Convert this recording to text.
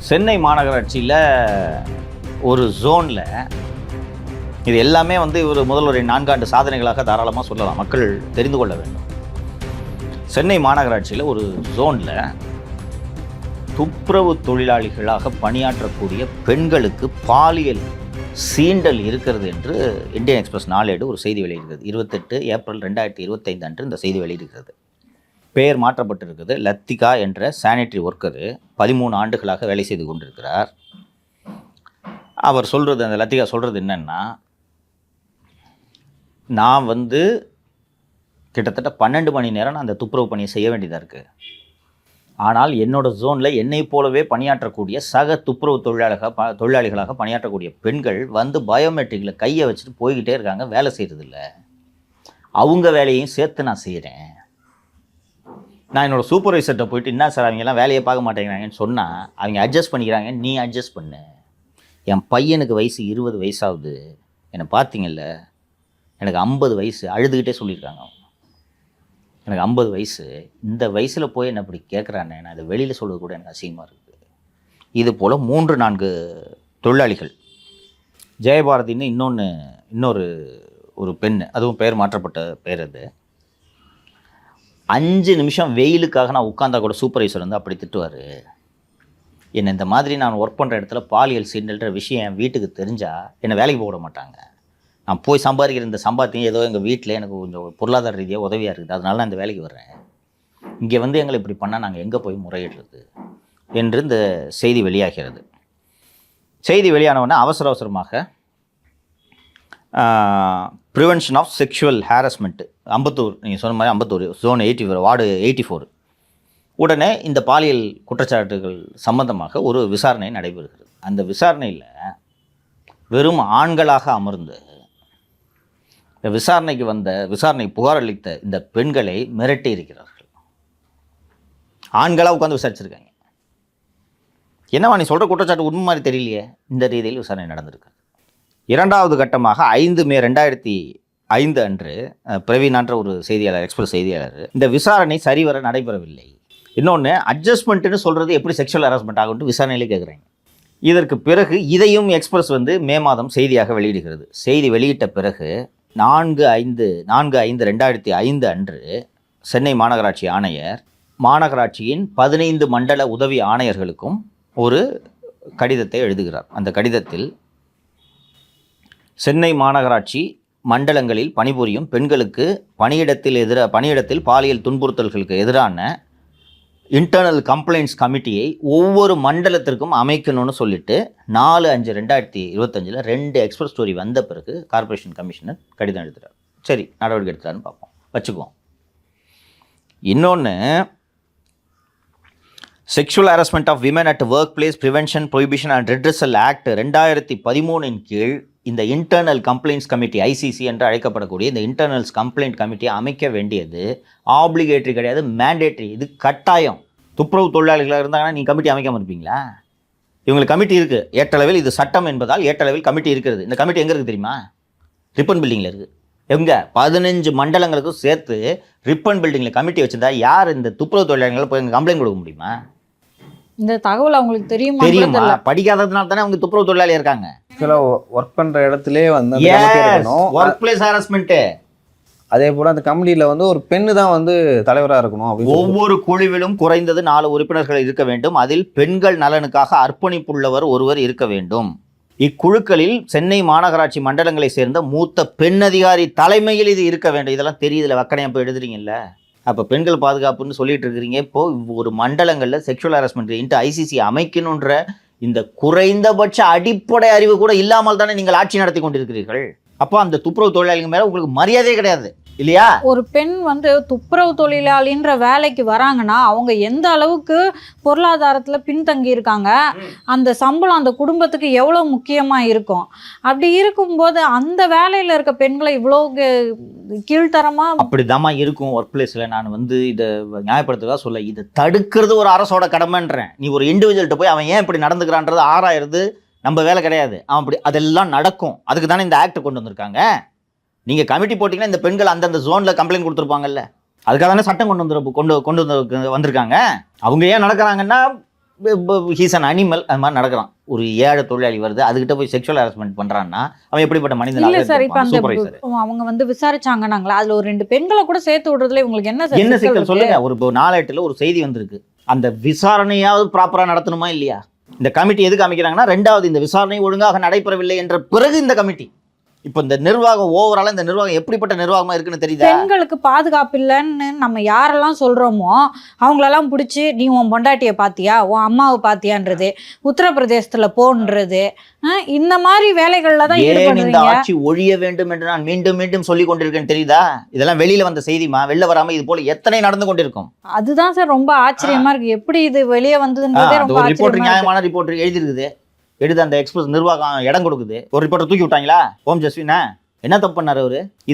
சென்னை மாநகராட்சியில் ஒரு ஜோனில் இது எல்லாமே இவர் முதல்வரின் 4 ஆண்டு சாதனைகளாக தாராளமாக சொல்லலாம், மக்கள் தெரிந்து கொள்ள வேண்டும். சென்னை மாநகராட்சியில் ஒரு ஜோனில் துப்புரவு தொழிலாளிகளாக பணியாற்றக்கூடிய பெண்களுக்கு பாலியல் சீண்டல் இருக்கிறது என்று இந்தியன் எக்ஸ்பிரஸ் நாளேடு ஒரு செய்தி வெளியிடுகிறது. 28 ஏப்ரல் 2025 அன்று இந்த செய்தி வெளியிடுகிறது. பெயர் மாற்றப்பட்டிருக்குது. லத்திகா என்ற சானிட்டரி ஒர்க்கரு 13 ஆண்டுகளாக வேலை செய்து கொண்டிருக்கிறார். அவர் சொல்கிறது, அந்த லத்திகா சொல்கிறது என்னென்னா, நான் கிட்டத்தட்ட 12 மணி நேரம் நான் அந்த துப்புரவு பணியை செய்ய வேண்டியதாக இருக்குது. ஆனால் என்னோடய ஜோனில் என்னை போலவே பணியாற்றக்கூடிய சக துப்புரவு தொழிலாளிகளாக பணியாற்றக்கூடிய பெண்கள் பயோமெட்ரிக்கில் கையை வச்சுட்டு போய்கிட்டே இருக்காங்க, வேலை செய்கிறதில்ல. அவங்க வேலையையும் சேர்த்து நான் செய்கிறேன். நான் என்னோடய சூப்பர்வைசர்கிட்ட போயிட்டு, என்ன சார் அவங்கெல்லாம் வேலையை பார்க்க மாட்டேங்கிறாங்கன்னு சொன்னால், அவங்க அட்ஜஸ்ட் பண்ணிக்கிறாங்க, நீ அட்ஜஸ்ட் பண்ணு. என் பையனுக்கு வயசு 20 வயசாகுது, என்னை பார்த்தீங்கல்ல, எனக்கு 50 வயசு, அழுதுகிட்டே சொல்லியிருக்காங்க. எனக்கு 50 வயசு, இந்த வயசில் போய் என்ன இப்படி கேட்குறானே, நான் அதை வெளியில் சொல்கிறது கூட எனக்கு அசிங்கமாக இருக்குது. இது போல் 3-4 தொழிலாளிகள். ஜெயபாரதின்னு இன்னொரு பெண், அதுவும் பெயர் மாற்றப்பட்ட பேர். அது 5 நிமிஷம் வெயிலுக்காக நான் உட்காந்தா கூட சூப்பர்வைசர் அப்படி திட்டுவார். என்னை இந்த மாதிரி நான் ஒர்க் பண்ணுற இடத்துல பாலியல் சீண்டல்ன்ற விஷயம் என் வீட்டுக்கு தெரிஞ்சால் என்னை வேலைக்கு போட மாட்டாங்க. நான் போய் சம்பாதிக்கிற இந்த சம்பாத்தியம் ஏதோ எங்கள் வீட்டில் எனக்கு கொஞ்சம் பொருளாதார ரீதியாக உதவியாக இருக்குது, அதனால நான் இந்த வேலைக்கு வர்றேன். இங்கே எங்களை இப்படி பண்ணால் நாங்கள் எங்கே போய் முறையிடுறது என்று இந்த செய்தி வெளியாகிறது. செய்தி வெளியானவுடனே அவசரமாக ப்ரிவென்ஷன் ஆஃப் செக்ஷுவல் ஹாரஸ்மெண்ட்டு அம்பத்தூர், நீங்கள் சொன்ன மாதிரி அம்பத்தூர் ஜோன் 84 வார்டு 84 உடனே இந்த பாலியல் குற்றச்சாட்டுகள் சம்பந்தமாக ஒரு விசாரணை நடைபெறுகிறது. அந்த விசாரணையில் வெறும் ஆண்களாக அமர்ந்து இந்த விசாரணை புகார் அளித்த இந்த பெண்களை மிரட்டி இருக்கிறார்கள். ஆண்களாக உட்காந்து விசாரிச்சிருக்காங்க. என்னவா நீ சொல்கிற குற்றச்சாட்டு உண்மை மாதிரி தெரியலையே, இந்த ரீதியில் விசாரணை நடந்திருக்கு. 2வது கட்டமாக 5 மே 2005 அன்று பிரவீனான்ற ஒரு செய்தியாளர், எக்ஸ்பிரஸ் செய்தியாளர், இந்த விசாரணை சரிவர நடைபெறவில்லை. இன்னொன்று, அட்ஜஸ்ட்மெண்ட்டுன்னு சொல்கிறது எப்படி செக்ஷுவல் ஹராஸ்மெண்ட் ஆகும்ட்டு விசாரணையிலே கேட்குறாங்க. இதற்கு பிறகு இதையும் எக்ஸ்பிரஸ் மே மாதம் செய்தியாக வெளியிடுகிறது. செய்தி வெளியிட்ட பிறகு 4/5/2005 அன்று சென்னை மாநகராட்சி ஆணையர் மாநகராட்சியின் 15 மண்டல உதவி ஆணையர்களுக்கும் ஒரு கடிதத்தை எழுதுகிறார். அந்த கடிதத்தில் சென்னை மாநகராட்சி மண்டலங்களில் பணிபுரியும் பெண்களுக்கு பணியிடத்தில் பாலியல் துன்புறுத்தல்களுக்கு எதிரான இன்டர்னல் கம்ப்ளைண்ட்ஸ் கமிட்டியை ஒவ்வொரு மண்டலத்திற்கும் அமைக்கணும்னு சொல்லிட்டு 4/5/2025 2 எக்ஸ்பிரஸ் ஸ்டோரி வந்த பிறகு கார்ப்பரேஷன் கமிஷனர் கடிதம் எழுதுகிறார். சரி, நடவடிக்கை எடுத்துறான்னு பார்ப்போம், வச்சுக்குவோம். இன்னொன்று, sexual harassment of women at workplace prevention prohibition and redressal act 2013 கீழ் இந்த இன்டர்னல் கம்ப்ளைண்ட்ஸ் கமிட்டி, ஐசிசி என்று அழைக்கப்படக்கூடிய இந்த இன்டர்னல்ஸ் கம்ப்ளைண்ட் கமிட்டியை அமைக்க வேண்டியது ஆப்ளிகேட்டரி கிடையாது, மேண்டேட்ரி. இது கட்டாயம். துப்புரவு தொழிலாளிகளாக இருந்தாங்கன்னா நீங்கள் கமிட்டி அமைக்காமல் இருப்பீங்களா? இவங்களுக்கு கமிட்டி இருக்குது. ஏற்றளவில் இது சட்டம் என்பதால் ஏற்றளவில் கமிட்டி இருக்கிறது. இந்த கமிட்டி எங்கே இருக்குது தெரியுமா? ரிப்பன் பில்டிங்கில் இருக்குது. எங்கே? 15 மண்டலங்களுக்கும் சேர்த்து ரிப்பன் பில்டிங்கில் கமிட்டி வச்சுருந்தா யார் இந்த துப்புரவு தொழிலாளிகளை போய் எங்கள் கம்ப்ளைண்ட் கொடுக்க முடியுமா? இந்த தகவல் அவங்களுக்கு தெரியுமா? படிக்காததுனால தானே அவங்க துப்புரவு தொழிலாளி இருக்காங்க. ஒர்க் பண்ற இடத்திலே ஒர்க் பிளேஸ் ஹராஸ்மெண்ட். அதே போல அந்த கமிட்டியில ஒரு பெண்ணு தான் தலைவராக இருக்கணும். ஒவ்வொரு குழுவிலும் குறைந்தது 4 உறுப்பினர்கள் இருக்க வேண்டும். அதில் பெண்கள் நலனுக்காக அர்ப்பணிப்புள்ளவர் ஒருவர் இருக்க வேண்டும். இக்குழுக்களில் சென்னை மாநகராட்சி மண்டலங்களை சேர்ந்த மூத்த பெண் அதிகாரி தலைமையில் இது இருக்க வேண்டும். இதெல்லாம் தெரியுதுல, வக்கனையா போய் எழுதுறீங்கல்ல. அப்போ பெண்கள் பாதுகாப்புன்னு சொல்லிட்டு இருக்கிறீங்க. இப்போது ஒரு மண்டலங்களில் செக்ஷுவல் ஹராஸ்மெண்ட் ஐசிசி அமைக்கணுன்ற இந்த குறைந்தபட்ச அடிப்படை அறிவு கூட இல்லாமல் தானே நீங்கள் ஆட்சி நடத்தி கொண்டிருக்கிறீர்கள். அப்போ அந்த துப்புரவு தொழிலாளிகள் மேலே உங்களுக்கு மரியாதையே கிடையாது இல்லையா? ஒரு பெண் துப்புரவு தொழிலாளின்ற வேலைக்கு வராங்கன்னா அவங்க எந்த அளவுக்கு பொருளாதாரத்தில் பின்தங்கி இருக்காங்க, அந்த சம்பளம் அந்த குடும்பத்துக்கு எவ்வளோ முக்கியமாக இருக்கும். அப்படி இருக்கும்போது அந்த வேலையில் இருக்க பெண்களை இவ்வளோ கீழ்த்தரமாக அப்படிதாம்மா இருக்கும் ஒர்க் பிளேஸில். நான் இதை நியாயப்படுத்துறதா சொல்ல, இதை தடுக்கிறது ஒரு அரசோட கடமைன்றேன். நீ ஒரு இண்டிவிஜுவல்கிட்ட போய் அவன் ஏன் இப்படி நடந்துக்கிறான்றது ஆராயிறது நம்ம வேலை கிடையாது. அவன் அப்படி அதெல்லாம் நடக்கும். அதுக்கு தானே இந்த ஆக்ட் கொண்டு வந்திருக்காங்க. நீங்கள் கமிட்டி போட்டிங்கன்னா இந்த பெண்கள் அந்தந்த ஜோனில் கம்ப்ளைண்ட் கொடுத்துருப்பாங்கல்ல, அதுக்காக தானே சட்டம் கொண்டு வந்திருக்காங்க. அவங்க ஏன் நடக்கிறாங்கன்னா ஹீஸ் அன் அனிமல், அது மாதிரி நடக்கிறான். ஒரு ஏழை தொழிலாளி வருது, அதுகிட்ட போய் செக்ஷுவல் ஹராஸ்மெண்ட் பண்றான்னா அவன் எப்படிப்பட்ட இல்ல சார், இப்ப மனிதனாக அந்த சூப்பர்வைசர்? அவங்க வந்து விசாரிச்சாங்கன்னாங்களா, அதுல ஒரு 2 பெண்களை கூட சேர்த்து விடுறதுல உங்களுக்கு என்ன சார் என்ன சிக்கல் சிக்கல் இருக்கு? சொல்லுங்க. ஒரு நாளேட்டில் ஒரு செய்தி வந்திருக்கு, அந்த விசாரணையாவது ப்ராப்பரா நடத்தணுமா இல்லையா? இந்த கமிட்டி எதுக்கு அமைக்கிறாங்கன்னா, 2வது இந்த விசாரணை ஒழுங்காக நடைபெறவில்லை என்ற பிறகு இந்த கமிட்டி. இப்போ இந்த நிர்வாகம் ஓவரால இந்த நிர்வாகம் எப்படிப்பட்ட நிர்வாகமா இருக்குன்னு தெரியுதா? பெண்களுக்கு பாதுகாப்பு இல்லைன்னு நம்ம யாரெல்லாம் சொல்றோமோ அவங்களெல்லாம் பிடிச்சி நீ உன் பொண்டாட்டியை பாத்தியா, உன் அம்மாவை பாத்தியான்றது, உத்தரப்பிரதேசத்துல போன்றது, இந்த மாதிரி வேலைகள்ல தான் ஏன் இந்த ஈடுபடுறீங்க. ஆட்சி ஒழிய வேண்டும் என்று நான் மீண்டும் மீண்டும் சொல்லிக் கொண்டிருக்கேன் தெரியுதா? இதெல்லாம் வெளியில வந்த செய்திமா, வெளில வராம இது போல எத்தனை நடந்து கொண்டிருக்கும். அதுதான் சார் ரொம்ப ஆச்சரியமா இருக்கு, எப்படி இது வெளியே வந்ததுன்றதே ரொம்ப ஒரு ரிப்போர்ட், ஆச்சரியமா இருக்கு. நியாயமான ரிப்போர்ட் எழுதிருக்குது, எடுத்து அந்த எக்ஸ்பிரஸ் நிர்வாகம் இடம் கொடுக்குது. ஒரு ரிப்போர்ட்டை தூக்கி விட்டாங்களா? ஓம் ஜஸ்வினா என்ன தப்பு பண்ணாரு அவரு?